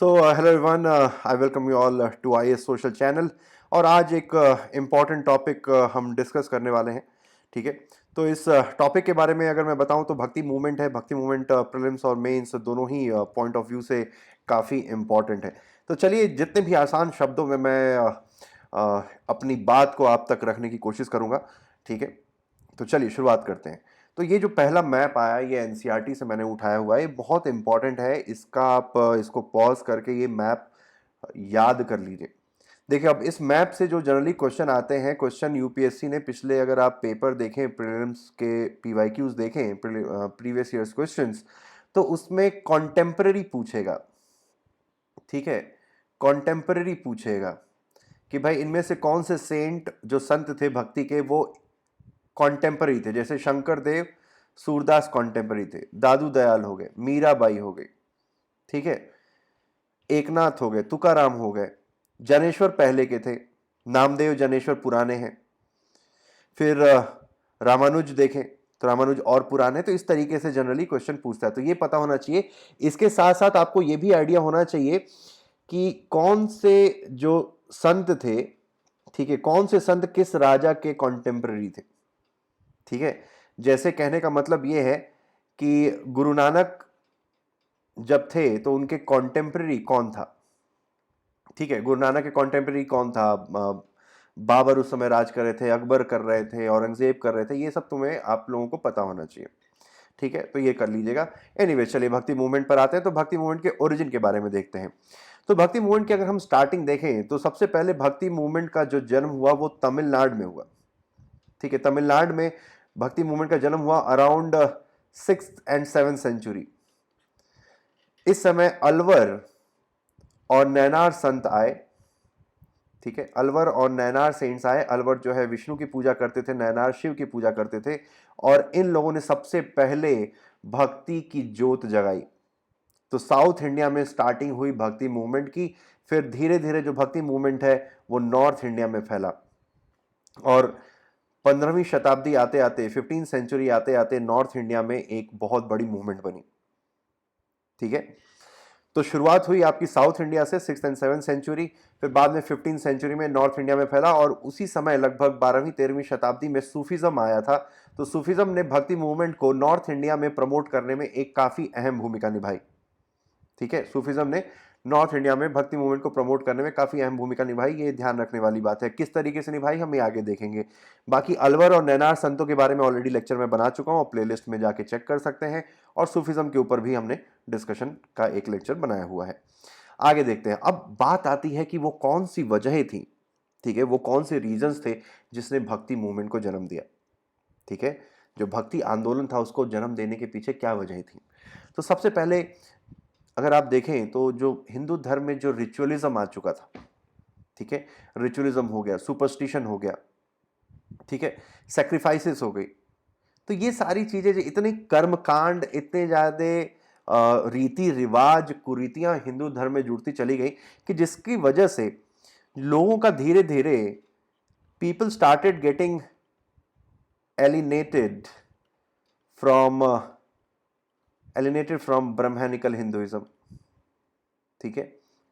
So hello everyone, I welcome you all to I S social channel. और आज एक important topic हम discuss करने वाले हैं। ठीक है, तो इस टॉपिक के बारे में अगर मैं बताऊं तो भक्ति मूवमेंट है। भक्ति मूवमेंट प्रीलिम्स और मेंस दोनों ही पॉइंट ऑफ व्यू से काफ़ी इम्पॉर्टेंट है। तो चलिए, जितने भी आसान शब्दों में मैं अपनी बात को आप तक रखने की कोशिश करूंगा। ठीक है, तो चलिए शुरुआत करते हैं। तो ये जो पहला मैप आया, ये एनसीईआरटी से मैंने उठाया हुआ है। ये बहुत इंपॉर्टेंट है, इसका आप इसको पॉज करके ये मैप याद कर लीजिए। देखिए, अब इस मैप से जो जनरली क्वेश्चन आते हैं, क्वेश्चन यूपीएससी ने पिछले, अगर आप पेपर देखें, प्रीलिम्स के पीवाईक्यूज देखें, प्रीवियस ईयर्स क्वेश्चंस, तो उसमें कॉन्टेम्पररी पूछेगा। ठीक है, कॉन्टेम्पररी पूछेगा कि भाई इनमें से कौन से सेंट जो संत थे भक्ति के, वो कॉन्टेम्पररी थे। जैसे शंकर देव, सूरदास कॉन्टेम्पररी थे, दादू दयाल हो गए, मीराबाई हो गई, ठीक है, एकनाथ हो गए, तुकाराम हो गए, जनेश्वर पहले के थे, नामदेव जनेश्वर पुराने हैं। फिर रामानुज देखें तो रामानुज और पुराने। तो इस तरीके से जनरली क्वेश्चन पूछता है, तो ये पता होना चाहिए। इसके साथ साथ आपको ये भी आइडिया होना चाहिए कि कौन से जो संत थे, ठीक है, कौन से संत किस राजा के कॉन्टेम्पररी थे। ठीक है, जैसे कहने का मतलब ये है कि गुरु नानक जब थे तो उनके कॉन्टेम्पररी कौन था। ठीक है, गुरु नानक के कॉन्टेम्पररी कौन था। बाबर उस समय राज कर रहे थे, अकबर कर रहे थे, औरंगजेब कर रहे थे। ये सब तुम्हें, आप लोगों को पता होना चाहिए। ठीक है, तो ये कर लीजिएगा। एनीवे, चलिए भक्ति मूवमेंट पर आते हैं। तो भक्ति मूवमेंट के ओरिजिन के बारे में देखते हैं। तो भक्ति मूवमेंट की अगर हम स्टार्टिंग देखें तो सबसे पहले भक्ति मूवमेंट का जो जन्म हुआ वो तमिलनाडु में हुआ। ठीक है, तमिलनाडु में भक्ति मूवमेंट का जन्म हुआ around 6th and 7th century. इस समय अलवर और नैनार संत आए। ठीक है, अलवर और नैनार सेंट्स आए। अलवर जो है विष्णु की पूजा करते थे, नैनार शिव की पूजा करते थे। और इन लोगों ने सबसे पहले भक्ति की ज्योत जगाई। तो साउथ इंडिया में स्टार्टिंग हुई भक्ति मूवमेंट की। फिर धीरे धीरे जो भक्ति मूवमेंट है वो नॉर्थ इंडिया में फैला। और 15वीं शताब्दी आते आते, 15th सेंचुरी आते आते, नॉर्थ इंडिया में एक बहुत बड़ी मूवमेंट बनी। ठीक है, तो शुरुआत हुई आपकी साउथ इंडिया से, 6th and 7th सेंचुरी। फिर बाद में 15th सेंचुरी में नॉर्थ इंडिया में फैला। और उसी समय लगभग 12वीं 13वीं शताब्दी में सूफीज्म आया था। तो सूफीज्म ने भक्ति मूवमेंट को नॉर्थ इंडिया में प्रमोट करने में एक काफी अहम भूमिका निभाई। ठीक है, सूफीज्म ने नॉर्थ इंडिया में भक्ति मूवमेंट को प्रमोट करने में काफी अहम भूमिका निभाई। ये ध्यान रखने वाली बात है। किस तरीके से निभाई हम ये आगे देखेंगे। बाकी अलवर और नैनार संतों के बारे में ऑलरेडी लेक्चर में बना चुका हूं, प्लेलिस्ट में जाके चेक कर सकते हैं। और सूफीज्म के ऊपर भी हमने डिस्कशन का एक लेक्चर बनाया हुआ है। आगे देखते हैं। अब बात आती है कि वो कौन सी वजहें थी। ठीक है, वो कौन से रीजंस थे जिसने भक्ति मूवमेंट को जन्म दिया। ठीक है, जो भक्ति आंदोलन था उसको जन्म देने के पीछे क्या वजह थी। तो सबसे पहले अगर आप देखें तो जो हिंदू धर्म में जो रिचुअलिज्म आ चुका था, ठीक है, रिचुअलिज्म हो गया, सुपरस्टिशन हो गया, ठीक है, सेक्रीफाइसेस हो गई। तो ये सारी चीजें, जो इतने कर्मकांड, इतने ज्यादा रीति रिवाज, कुरीतियां हिंदू धर्म में जुड़ती चली गई कि जिसकी वजह से लोगों का धीरे धीरे, people started getting alienated from Brahmanical Hinduism. ठीक है,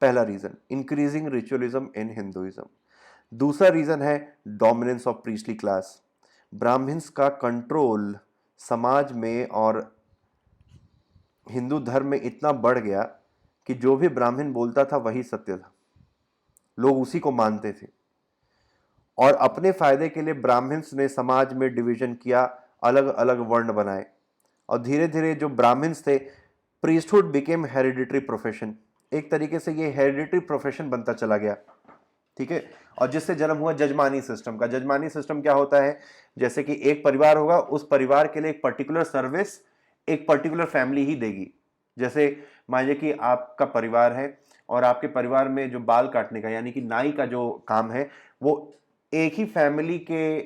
पहला reason increasing ritualism in Hinduism. दूसरा रीजन है dominance of priestly class. Brahmans का कंट्रोल समाज में और हिंदू धर्म में इतना बढ़ गया कि जो भी ब्राह्मण बोलता था वही सत्य था, लोग उसी को मानते थे। और अपने फायदे के लिए ब्राह्मण्स ने समाज में डिवीजन किया, अलग अलग वर्ण बनाए। और धीरे धीरे जो ब्राह्मण्स थे, प्रीस्टहुड बिकेम हेरिडिटरी प्रोफेशन। एक तरीके से ये हेरिडिटरी प्रोफेशन बनता चला गया। ठीक है, और जिससे जन्म हुआ जजमानी सिस्टम का। जजमानी सिस्टम क्या होता है, जैसे कि एक परिवार होगा, उस परिवार के लिए एक पर्टिकुलर सर्विस एक पर्टिकुलर फैमिली ही देगी। जैसे मान लीजिए कि आपका परिवार है और आपके परिवार में जो बाल काटने का, यानी कि नाई का जो काम है, वो एक ही फैमिली के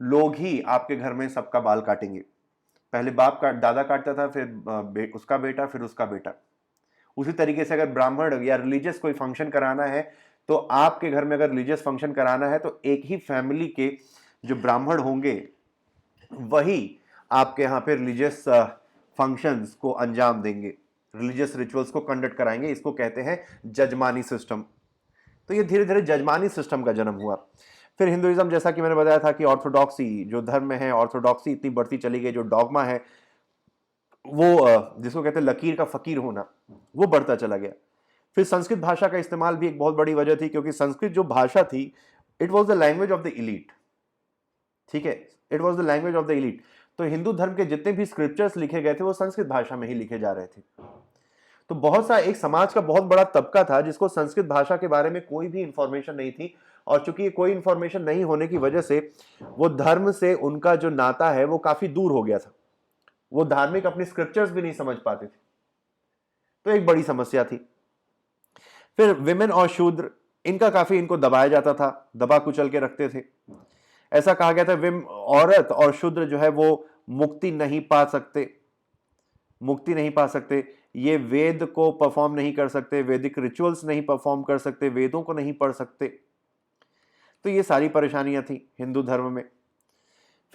लोग ही आपके घर में सबका बाल काटेंगे। पहले बाप का दादा काटता था, फिर उसका बेटा, फिर उसका बेटा। उसी तरीके से अगर ब्राह्मण या रिलीजियस कोई फंक्शन कराना है, तो आपके घर में अगर रिलीजियस फंक्शन कराना है तो एक ही फैमिली के जो ब्राह्मण होंगे वही आपके यहाँ पे रिलीजियस फंक्शंस को अंजाम देंगे। रिलीजियस रिचुअल्स को कंडक्ट कराएंगे, इसको कहते हैं जजमानी सिस्टम। तो ये धीरे धीरे जजमानी सिस्टम का जन्म हुआ। फिर हिंदुइज्म, जैसा कि मैंने बताया था कि ऑर्थोडॉक्सी जो धर्म है, ऑर्थोडॉक्सी इतनी बढ़ती चली गई, जो डॉगमा है वो जिसको कहते हैं लकीर का फकीर होना, वो बढ़ता चला गया। फिर संस्कृत भाषा का इस्तेमाल भी एक बहुत बड़ी वजह थी, क्योंकि संस्कृत जो भाषा थी, it was the language of the elite. ठीक है, it was the language of the elite. तो हिंदू धर्म के जितने भी स्क्रिप्चर्स लिखे गए थे वो संस्कृत भाषा में ही लिखे जा रहे थे। तो बहुत सा एक समाज का बहुत बड़ा तबका था जिसको संस्कृत भाषा के बारे में कोई भी इंफॉर्मेशन नहीं थी, और चूंकि कोई इंफॉर्मेशन नहीं होने की वजह से वो धर्म से उनका जो नाता है वो काफी दूर हो गया था। वो धार्मिक अपनी स्क्रिप्चर्स भी नहीं समझ पाते थे, तो एक बड़ी समस्या थी। फिर विमेन और शूद्र, इनका काफी इनको दबाया जाता था, दबा कुचल के रखते थे। ऐसा कहा गया था औरत और शूद्र जो है वो मुक्ति नहीं पा सकते, मुक्ति नहीं पा सकते, ये वेद को परफॉर्म नहीं कर सकते, वैदिक रिचुअल्स नहीं परफॉर्म कर सकते, वेदों को नहीं पढ़ सकते। तो ये सारी परेशानियां थी हिंदू धर्म में।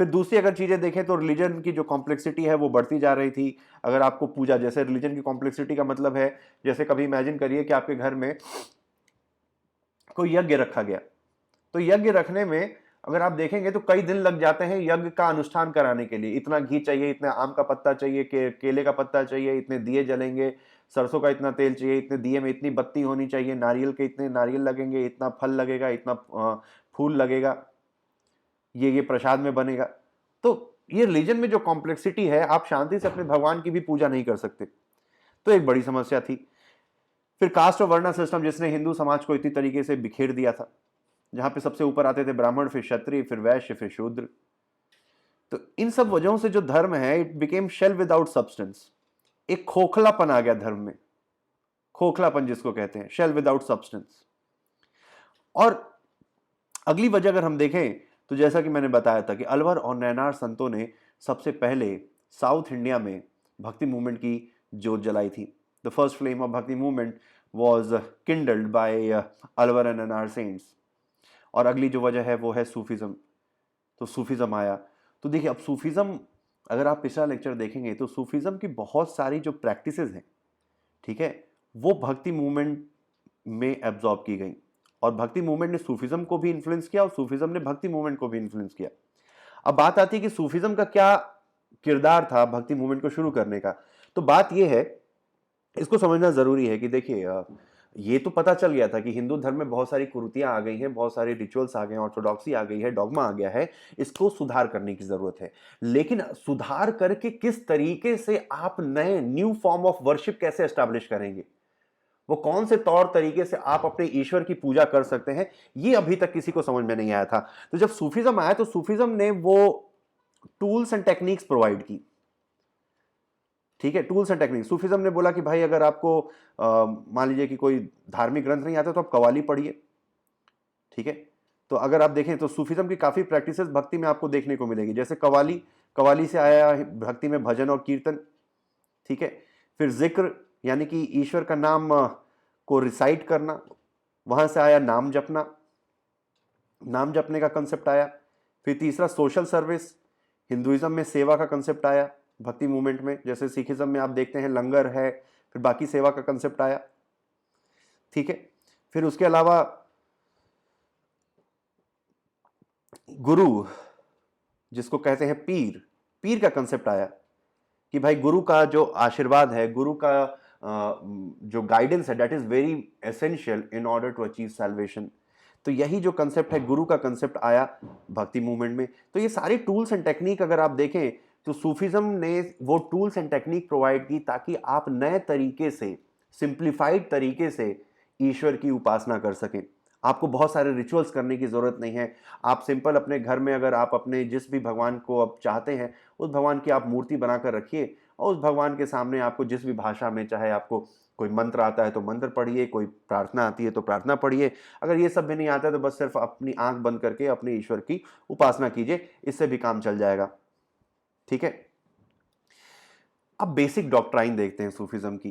फिर दूसरी अगर चीजें देखें तो रिलीजन की जो कॉम्प्लेक्सिटी है वो बढ़ती जा रही थी। अगर आपको पूजा, जैसे रिलीजन की कॉम्प्लेक्सिटी का मतलब है, जैसे कभी इमेजिन करिए कि आपके घर में कोई यज्ञ रखा गया, तो यज्ञ रखने में अगर आप देखेंगे तो कई दिन लग जाते हैं यज्ञ का अनुष्ठान कराने के लिए। इतना घी चाहिए, इतना आम का पत्ता चाहिए, केले का पत्ता चाहिए, इतने दिए जलेंगे, सरसों का इतना तेल चाहिए, इतने दिए में इतनी बत्ती होनी चाहिए, नारियल के इतने नारियल लगेंगे, इतना फल लगेगा, इतना फूल लगेगा, ये प्रसाद में बनेगा। तो ये रिलीजन में जो कॉम्प्लेक्सिटी है, आप शांति से अपने भगवान की भी पूजा नहीं कर सकते, तो एक बड़ी समस्या थी। फिर कास्ट और वर्णा सिस्टम, जिसने हिंदू समाज को इतनी तरीके से बिखेर दिया था, जहां पे सबसे ऊपर आते थे ब्राह्मण, फिर क्षत्रिय, फिर वैश्य, फिर शूद्र। तो इन सब वजहों से जो धर्म है, it became shell without substance. एक खोखलापन आ गया धर्म में, खोखलापन जिसको कहते हैं, शेल विदाउट सब्सटेंस। और अगली वजह अगर हम देखें तो जैसा कि मैंने बताया था कि अलवर और नैनार संतों ने सबसे पहले साउथ इंडिया में भक्ति मूवमेंट की जोत जलाई थी। The first flame of bhakti movement was kindled by Alvar and Nayanar saints. और अगली जो वजह है वो है सूफिज्म। तो सूफिज्म आया। तो देखिए, अब सूफिज्म, अगर आप पिछला लेक्चर देखेंगे तो सूफिज्म की बहुत सारी जो प्रैक्टिसेस हैं, ठीक है, वो भक्ति मूवमेंट में एब्जॉर्ब की गई, और भक्ति मूवमेंट ने सूफिज्म को भी इन्फ्लुएंस किया और सूफिज्म ने भक्ति मूवमेंट को भी इन्फ्लुएंस किया। अब बात आती है कि सूफिज्म का क्या किरदार था भक्ति मूवमेंट को शुरू करने का। तो बात यह है, इसको समझना जरूरी है कि देखिए, ये तो पता चल गया था कि हिंदू धर्म में बहुत सारी कुरीतियां आ गई हैं, बहुत सारे रिचुअल्स आ गए हैं, ऑर्थोडॉक्सी आ गई है, डॉगमा आ गया है, इसको सुधार करने की जरूरत है। लेकिन सुधार करके किस तरीके से आप नए न्यू फॉर्म ऑफ वर्शिप कैसे एस्टैब्लिश करेंगे, वो कौन से तौर तरीके से आप अपने ईश्वर की पूजा कर सकते हैं, ये अभी तक किसी को समझ में नहीं आया था। तो जब सूफिज्म आया तो सूफिज्म ने वो टूल्स एंड टेक्निक्स प्रोवाइड की। ठीक है, टूल्स एंड टेक्निक्स। सूफिज्म ने बोला कि भाई, अगर आपको मान लीजिए कि कोई धार्मिक ग्रंथ नहीं आता तो आप कवाली पढ़िए। ठीक है, तो अगर आप देखें तो सूफिज्म की काफी प्रैक्टिसेस भक्ति में आपको देखने को मिलेगी, जैसे कवाली, कवाली से आया भक्ति में भजन और कीर्तन। ठीक है, फिर जिक्र, यानी कि ईश्वर का नाम को रिसाइट करना, वहां से आया नाम जपना, नाम जपने का कंसेप्ट आया। फिर तीसरा सोशल सर्विस, हिंदुइज्म में सेवा का कंसेप्ट आया भक्ति मूवमेंट में, जैसे सिखिज्म में आप देखते हैं लंगर है, फिर बाकी सेवा का कंसेप्ट आया। ठीक है, फिर उसके अलावा गुरु, जिसको कहते हैं पीर, पीर का कंसेप्ट आया कि भाई गुरु का जो आशीर्वाद है, गुरु का जो गाइडेंस है, that is very essential in order to achieve salvation. तो यही जो कंसेप्ट है, गुरु का कंसेप्ट आया भक्ति मूवमेंट में। तो ये सारे टूल्स एंड टेक्निक अगर आप देखें तो सूफिज्म ने वो टूल्स एंड टेक्निक प्रोवाइड की ताकि आप नए तरीके से, सिंप्लीफाइड तरीके से ईश्वर की उपासना कर सकें। आपको बहुत सारे रिचुअल्स करने की जरूरत नहीं है। आप सिंपल अपने घर में, अगर आप अपने जिस भी भगवान को आप चाहते हैं, उस भगवान की आप मूर्ति बनाकर रखिए, और उस भगवान के सामने आपको जिस भी भाषा में, चाहे आपको कोई मंत्र आता है तो मंत्र पढ़िए, कोई प्रार्थना आती है तो प्रार्थना पढ़िए। अगर ये सब भी नहीं आता है तो बस सिर्फ अपनी आंख बंद करके अपने ईश्वर की उपासना कीजिए, इससे भी काम चल जाएगा। ठीक है, अब बेसिक डॉक्ट्राइन देखते हैं सूफिज्म की।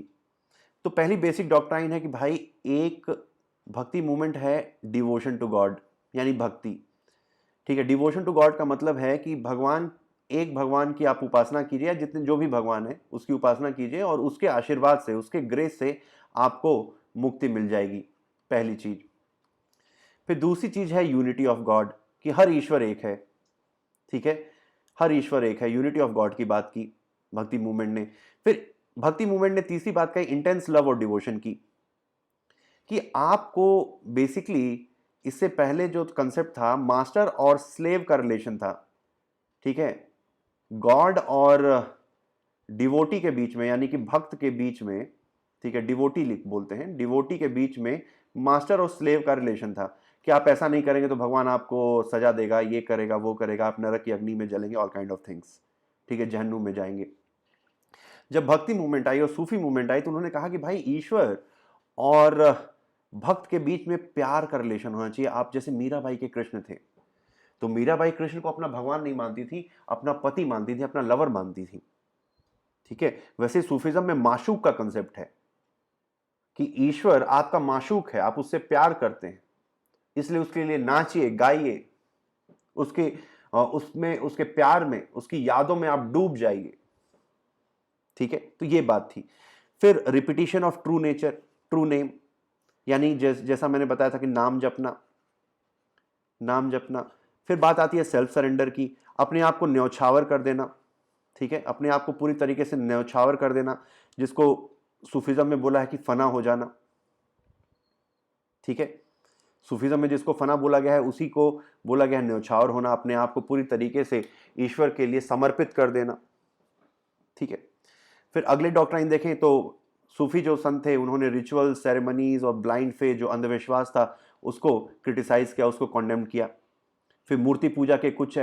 तो पहली बेसिक डॉक्ट्राइन है कि भाई, एक भक्ति मूवमेंट है डिवोशन टू गॉड, यानी भक्ति। ठीक है, डिवोशन टू गॉड का मतलब है कि भगवान एक भगवान की आप उपासना कीजिए, या जितने जो भी भगवान है उसकी उपासना कीजिए, और उसके आशीर्वाद से, उसके ग्रेस से आपको मुक्ति मिल जाएगी, पहली चीज। फिर दूसरी चीज है यूनिटी ऑफ गॉड, कि हर ईश्वर एक है, ठीक है, हर ईश्वर एक है, यूनिटी ऑफ गॉड की बात की भक्ति मूवमेंट ने। फिर भक्ति मूवमेंट ने तीसरी बात कही इंटेंस लव और डिवोशन की, कि आपको बेसिकली, इससे पहले जो कंसेप्ट था मास्टर और स्लेव का रिलेशन था, ठीक है, गॉड और डिवोटी के बीच में, यानी कि भक्त के बीच में, ठीक है, डिवोटी लिख बोलते हैं, डिवोटी के बीच में मास्टर और स्लेव का रिलेशन था, कि आप ऐसा नहीं करेंगे तो भगवान आपको सजा देगा, ये करेगा वो करेगा, आप नरक की अग्नि में जलेंगे, ऑल काइंड ऑफ थिंग्स, ठीक है, जहन्नुम में जाएंगे। जब भक्ति मूवमेंट आई और सूफी मूवमेंट आई तो उन्होंने कहा कि भाई ईश्वर और भक्त के बीच में प्यार का रिलेशन होना चाहिए। आप जैसे मीराबाई के कृष्ण थे, तो मीराबाई कृष्ण को अपना भगवान नहीं मानती थी, अपना पति मानती थी, अपना लवर मानती थी, ठीक है। वैसे सूफिज्म में माशूक का कंसेप्ट है कि ईश्वर आपका माशूक है, आप उससे प्यार करते हैं, इसलिए उसके लिए नाचिए गाइए, उसके उसमें, उसके प्यार में, उसकी यादों में आप डूब जाइए, ठीक है। तो ये बात थी। फिर repetition of true nature, true name, यानी जैसा मैंने बताया था कि नाम जपना, नाम जपना। फिर बात आती है सेल्फ सरेंडर की, अपने आप को न्यौछावर कर देना, ठीक है, अपने आप को पूरी तरीके से न्यौछावर कर देना, जिसको सूफिज्म में बोला है कि फना हो जाना, ठीक है। सूफिज्म में जिसको फना बोला गया है उसी को बोला गया है न्यौछावर होना, अपने आप को पूरी तरीके से ईश्वर के लिए समर्पित कर देना, ठीक है। फिर अगले डॉक्ट्राइन देखें तो सूफी जो संत थे उन्होंने रिचुअल, सेरेमनीज और ब्लाइंड फेथ, जो अंधविश्वास था, उसको क्रिटिसाइज किया, उसको कॉन्डेम किया। फिर मूर्ति पूजा के कुछ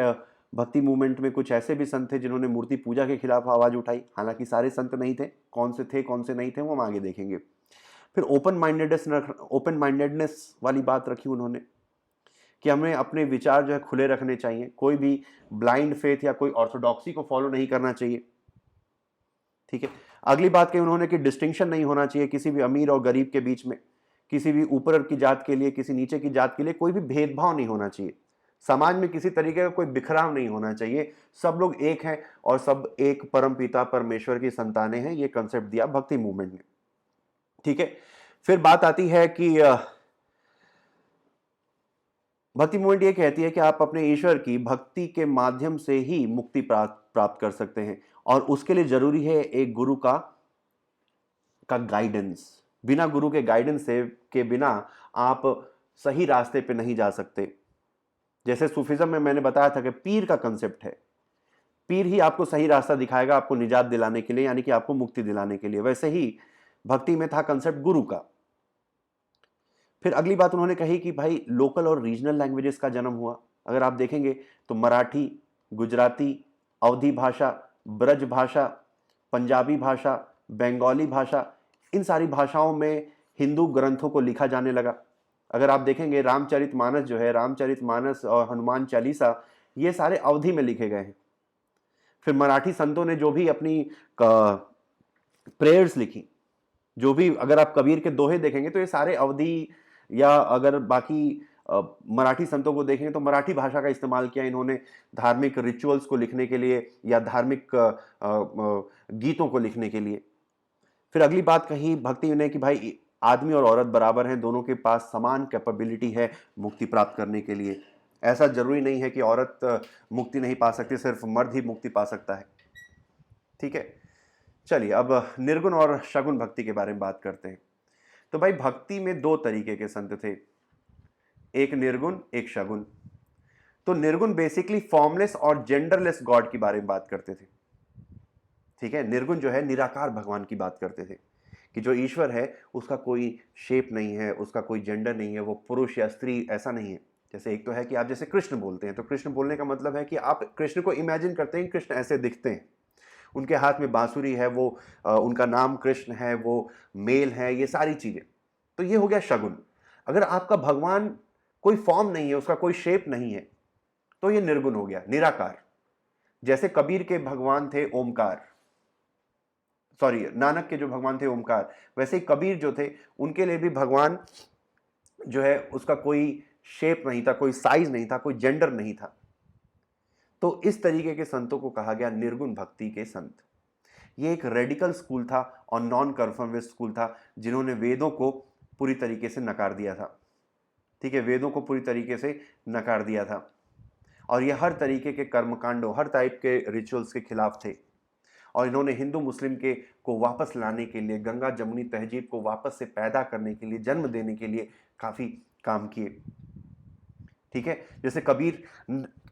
भक्ति मूवमेंट में कुछ ऐसे भी संत थे जिन्होंने मूर्ति पूजा के खिलाफ आवाज उठाई, हालांकि सारे संत नहीं थे, कौन से थे कौन से नहीं थे वो हम आगे देखेंगे। फिर ओपन माइंडेडनेस वाली बात रखी उन्होंने, कि हमें अपने विचार जो है खुले रखने चाहिए, कोई भी ब्लाइंड फेथ या कोई ऑर्थोडॉक्सी को फॉलो नहीं करना चाहिए, ठीक है। अगली बात कही उन्होंने कि डिस्टिंक्शन नहीं होना चाहिए किसी भी अमीर और गरीब के बीच में, किसी भी ऊपर की जात के लिए, किसी नीचे की जात के लिए कोई भी भेदभाव नहीं होना चाहिए, समाज में किसी तरीके का कोई बिखराव नहीं होना चाहिए, सब लोग एक हैं और सब एक परम पिता परमेश्वर की संतानें हैं। ये कंसेप्ट दिया भक्ति मूवमेंट ने, ठीक है। फिर बात आती है कि भक्ति मूवमेंट ये कहती है कि आप अपने ईश्वर की भक्ति के माध्यम से ही मुक्ति प्राप्त कर सकते हैं, और उसके लिए जरूरी है एक गुरु का गाइडेंस। बिना गुरु के गाइडेंस से के बिना आप सही रास्ते पे नहीं जा सकते। जैसे सूफिज्म में मैंने बताया था कि पीर का कंसेप्ट है, पीर ही आपको सही रास्ता दिखाएगा, आपको निजात दिलाने के लिए, यानी कि आपको मुक्ति दिलाने के लिए। वैसे ही भक्ति में था कंसेप्ट गुरु का। फिर अगली बात उन्होंने कही कि भाई लोकल और रीजनल लैंग्वेजेस का जन्म हुआ। अगर आप देखेंगे तो मराठी, गुजराती, अवधी भाषा, ब्रज भाषा, पंजाबी भाषा, बंगाली भाषा, इन सारी भाषाओं में हिंदू ग्रंथों को लिखा जाने लगा। अगर आप देखेंगे रामचरितमानस जो है, रामचरितमानस और हनुमान चालीसा, ये सारे अवधी में लिखे गए हैं। फिर मराठी संतों ने जो भी अपनी प्रेयर्स लिखी, जो भी, अगर आप कबीर के दोहे देखेंगे तो ये सारे अवधी, या अगर बाकी मराठी संतों को देखेंगे तो मराठी भाषा का इस्तेमाल किया इन्होंने धार्मिक रिचुअल्स को लिखने के लिए, या धार्मिक गीतों को लिखने के लिए। फिर अगली बात कही भक्ति ने कि भाई आदमी और औरत बराबर हैं, दोनों के पास समान कैपेबिलिटी है मुक्ति प्राप्त करने के लिए। ऐसा जरूरी नहीं है कि औरत मुक्ति नहीं पा सकती, सिर्फ मर्द ही मुक्ति पा सकता है, ठीक है। चलिए अब निर्गुण और शगुन भक्ति के बारे में बात करते हैं। तो भाई भक्ति में दो तरीके के संत थे, एक निर्गुण एक शगुन। तो निर्गुण बेसिकली फॉर्मलेस और जेंडरलेस गॉड के बारे में बात करते थे, ठीक है। निर्गुण जो है निराकार भगवान की बात करते थे, कि जो ईश्वर है उसका कोई शेप नहीं है, उसका कोई जेंडर नहीं है, वो पुरुष या स्त्री ऐसा नहीं है। जैसे एक तो है कि आप जैसे कृष्ण बोलते हैं, तो कृष्ण बोलने का मतलब है कि आप कृष्ण को इमेजिन करते हैं, कृष्ण ऐसे दिखते हैं, उनके हाथ में बांसुरी है, वो उनका नाम कृष्ण है, वो मेल है, ये सारी चीजें। तो ये हो गया शगुन। अगर आपका भगवान कोई फॉर्म नहीं है, उसका कोई शेप नहीं है, तो ये निर्गुण हो गया, निराकार। जैसे कबीर के भगवान थे ओमकार, सॉरी नानक के जो भगवान थे ओमकार, वैसे ही कबीर जो थे उनके लिए भी भगवान जो है उसका कोई शेप नहीं था, कोई साइज नहीं था, कोई जेंडर नहीं था। तो इस तरीके के संतों को कहा गया निर्गुण भक्ति के संत। ये एक रेडिकल स्कूल था और नॉन कन्फर्मिस्ट स्कूल था, जिन्होंने वेदों को पूरी तरीके से नकार दिया था। ठीक है, वेदों को पूरी तरीके से नकार दिया था और ये हर तरीके के कर्मकांडों, हर टाइप के रिचुअल्स के खिलाफ थे। और इन्होंने हिंदू मुस्लिम के को वापस लाने के लिए, गंगा जमुनी तहजीब को वापस से पैदा करने के लिए, जन्म देने के लिए काफी काम किए। ठीक है, जैसे कबीर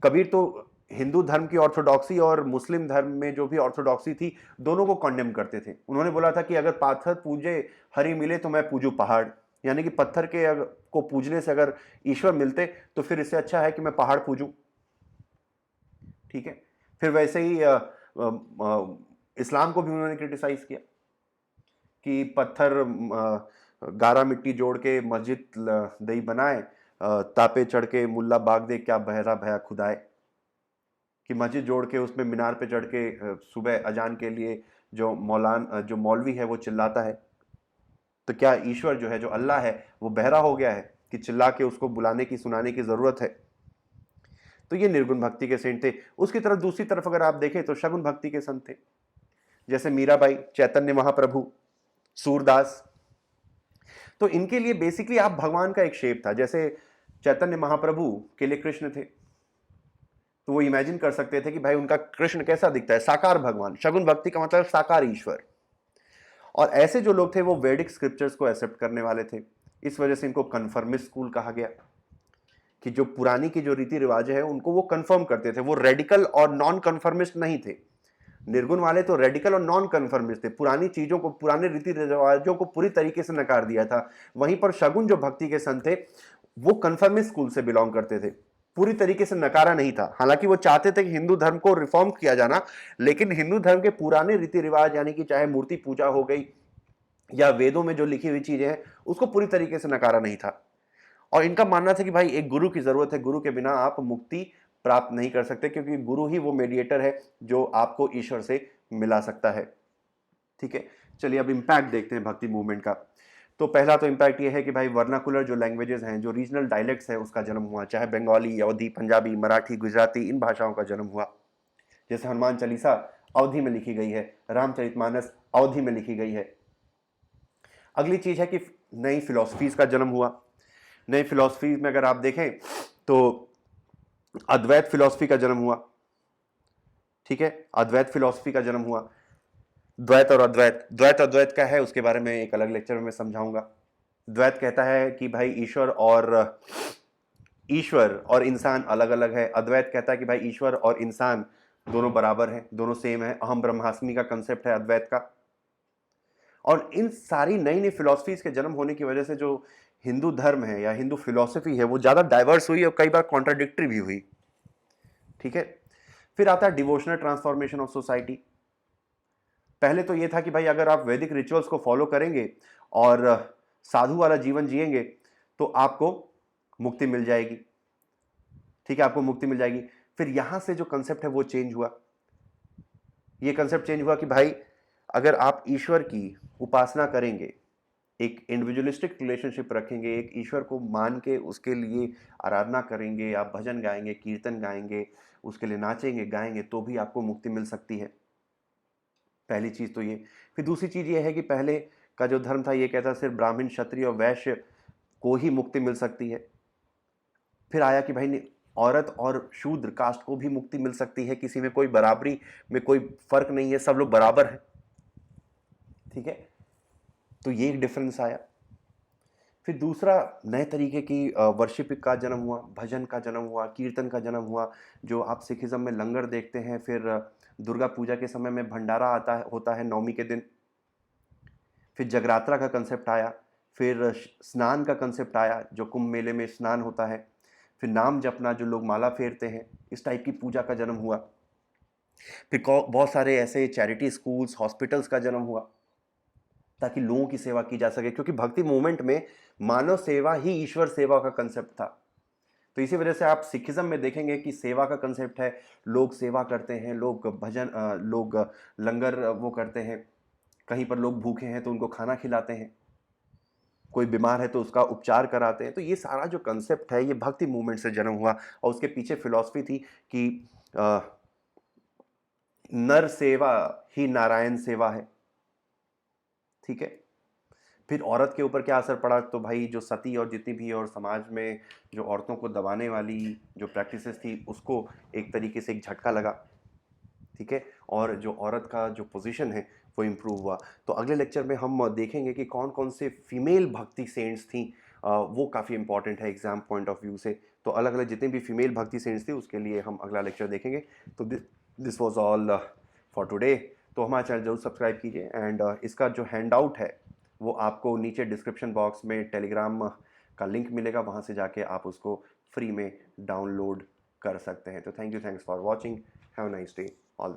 कबीर तो हिंदू धर्म की ऑर्थोडॉक्सी और मुस्लिम धर्म में जो भी ऑर्थोडॉक्सी थी, दोनों को कंडेम करते थे। उन्होंने बोला था कि अगर पत्थर पूजे हरि मिले तो मैं पूजू पहाड़, यानी कि पत्थर के को पूजने से अगर ईश्वर मिलते तो फिर इससे अच्छा है कि मैं पहाड़ पूजूं। ठीक है, फिर वैसे ही इस्लाम को भी उन्होंने क्रिटिसाइज किया कि पत्थर गारा मिट्टी जोड़ के मस्जिद दई बनाए, तापे चढ़ के मुल्ला बाग दे क्या बहरा भया खुदाए, कि मस्जिद जोड़ के उसमें मीनार पे चढ़ के सुबह अजान के लिए जो मौलवी है वो चिल्लाता है, तो क्या ईश्वर जो है, जो अल्लाह है, वो बहरा हो गया है कि चिल्ला के उसको बुलाने की, सुनाने की जरूरत है? तो ये निर्गुण भक्ति के सेंट थे। उसकी तरफ, दूसरी तरफ अगर आप देखें तो शगुन भक्ति के संत थे, जैसे मीराबाई, चैतन्य महाप्रभु, सूरदास। तो इनके लिए बेसिकली आप भगवान का एक शेप था। जैसे चैतन्य महाप्रभु के लिए कृष्ण थे, तो वो इमेजिन कर सकते थे कि भाई उनका कृष्ण कैसा दिखता है, साकार भगवान। शगुन भक्ति का मतलब साकार ईश्वर। और ऐसे जो लोग थे वो वैदिक स्क्रिप्चर्स को एक्सेप्ट करने वाले थे। इस वजह से इनको कन्फर्मिस्ट स्कूल कहा गया, कि जो पुरानी की जो रीति रिवाज है उनको वो कंफर्म करते थे। वो रेडिकल और नॉन कन्फर्मिस्ट नहीं थे। निर्गुण वाले तो रेडिकल और नॉन कन्फर्मिस्ट थे, पुरानी चीजों को, पुराने रीति रिवाजों को पूरी तरीके से नकार दिया था। वहीं पर शगुन जो भक्ति के संत थे वो कन्फर्मिस्ट स्कूल से बिलोंग करते थे, पूरी तरीके से नकारा नहीं था। हालांकि वो चाहते थे कि हिंदू धर्म को रिफॉर्म किया जाना, लेकिन हिंदू धर्म के पुराने रीति रिवाज, यानी कि चाहे मूर्ति पूजा हो गई या वेदों में जो लिखी हुई चीजें हैं, उसको पूरी तरीके से नकारा नहीं था। और इनका मानना था कि भाई एक गुरु की जरूरत है, गुरु के बिना आप मुक्ति प्राप्त नहीं कर सकते, क्योंकि गुरु ही वो मेडिएटर है जो आपको ईश्वर से मिला सकता है। ठीक है, चलिए अब इम्पैक्ट देखते हैं भक्ति मूवमेंट का। तो पहला तो इम्पैक्ट ये है कि भाई वर्नाकुलर जो लैंग्वेजेस हैं, जो रीजनल डायलेक्ट्स हैं, उसका जन्म हुआ। चाहे बंगाली, अवधी, पंजाबी, मराठी, गुजराती, इन भाषाओं का जन्म हुआ। जैसे हनुमान चालीसा अवधी में लिखी गई है, रामचरितमानस अवधी में लिखी गई है। अगली चीज है कि नई फिलोसफीज का जन्म हुआ। नई फिलोसफीज में अगर आप देखें तो अद्वैत फिलोसफी का जन्म हुआ। ठीक है, अद्वैत फिलोसफी का जन्म हुआ। द्वैत और अद्वैत, द्वैत अद्वैत का है, उसके बारे में एक अलग लेक्चर में समझाऊंगा। द्वैत कहता है कि भाई ईश्वर और इंसान अलग अलग है। अद्वैत कहता है कि भाई ईश्वर और इंसान दोनों बराबर हैं, दोनों सेम है। अहम ब्रह्मास्मि का कंसेप्ट है अद्वैत का। और इन सारी नई नई फिलोसफीज के जन्म होने की वजह से जो हिंदू धर्म है या हिंदू फिलोसफी है वो ज्यादा डाइवर्स हुई और कई बार कॉन्ट्राडिक्टरी भी हुई। ठीक है, फिर आता है डिवोशनल ट्रांसफॉर्मेशन ऑफ सोसाइटी। पहले तो ये था कि भाई अगर आप वैदिक रिचुअल्स को फॉलो करेंगे और साधु वाला जीवन जिएंगे तो आपको मुक्ति मिल जाएगी। ठीक है, आपको मुक्ति मिल जाएगी। फिर यहां से जो कंसेप्ट है वो चेंज हुआ। ये कंसेप्ट चेंज हुआ कि भाई अगर आप ईश्वर की उपासना करेंगे, एक इंडिविजुअलिस्टिक रिलेशनशिप रखेंगे, एक ईश्वर को मान के उसके लिए आराधना करेंगे, आप भजन गाएंगे, कीर्तन गाएंगे, उसके लिए नाचेंगे, गाएंगे, तो भी आपको मुक्ति मिल सकती है। पहली चीज तो ये। फिर दूसरी चीज ये है कि पहले का जो धर्म था ये कहता सिर्फ ब्राह्मण, क्षत्रिय और वैश्य को ही मुक्ति मिल सकती है। फिर आया कि भाई औरत और शूद्र कास्ट को भी मुक्ति मिल सकती है, किसी में कोई बराबरी में कोई फर्क नहीं है, सब लोग बराबर हैं। ठीक है, तो ये एक डिफरेंस आया। फिर दूसरा, नए तरीके की वर्शिप का जन्म हुआ, भजन का जन्म हुआ, कीर्तन का जन्म हुआ। जो आप सिखिज्म में लंगर देखते हैं, फिर दुर्गा पूजा के समय में भंडारा होता है नवमी के दिन। फिर जगरात्रा का कंसेप्ट आया। फिर स्नान का कंसेप्ट आया, जो कुंभ मेले में स्नान होता है। फिर नाम जपना, जो लोग माला फेरते हैं, इस टाइप की पूजा का जन्म हुआ। फिर बहुत सारे ऐसे चैरिटी स्कूल्स, हॉस्पिटल्स का जन्म हुआ, ताकि लोगों की सेवा की जा सके, क्योंकि भक्ति मूवमेंट में मानव सेवा ही ईश्वर सेवा का कंसेप्ट था। तो इसी वजह से आप सिखिज्म में देखेंगे कि सेवा का कंसेप्ट है, लोग सेवा करते हैं, लोग भजन, लोग लंगर वो करते हैं, कहीं पर लोग भूखे हैं तो उनको खाना खिलाते हैं। कोई बीमार है तो उसका उपचार कराते हैं। तो ये सारा जो कंसेप्ट है ये भक्ति मूवमेंट से जन्म हुआ और उसके पीछे फिलॉसफी थी कि अ, नर सेवा ही नारायण सेवा है। ठीक है। फिर औरत के ऊपर क्या असर पड़ा, तो भाई जो सती और जितनी भी और समाज में जो औरतों को दबाने वाली जो प्रैक्टिसेस थी उसको एक तरीके से एक झटका लगा। ठीक है। और जो औरत का जो पोजीशन है वो इम्प्रूव हुआ। तो अगले लेक्चर में हम देखेंगे कि कौन कौन से फीमेल भक्ति सेंट्स थी। वो काफ़ी इंपॉर्टेंट है एग्जाम पॉइंट ऑफ व्यू से। तो अलग अलग जितने भी फीमेल भक्ति सेंट्स थी उसके लिए हम अगला लेक्चर देखेंगे। तो this was all for today. तो हमारा चैनल जरूर सब्सक्राइब कीजिए एंड इसका जो हैंड आउट है वो आपको नीचे डिस्क्रिप्शन बॉक्स में टेलीग्राम का लिंक मिलेगा, वहाँ से जाके आप उसको फ्री में डाउनलोड कर सकते हैं। तो thanks for watching. Have a nice day.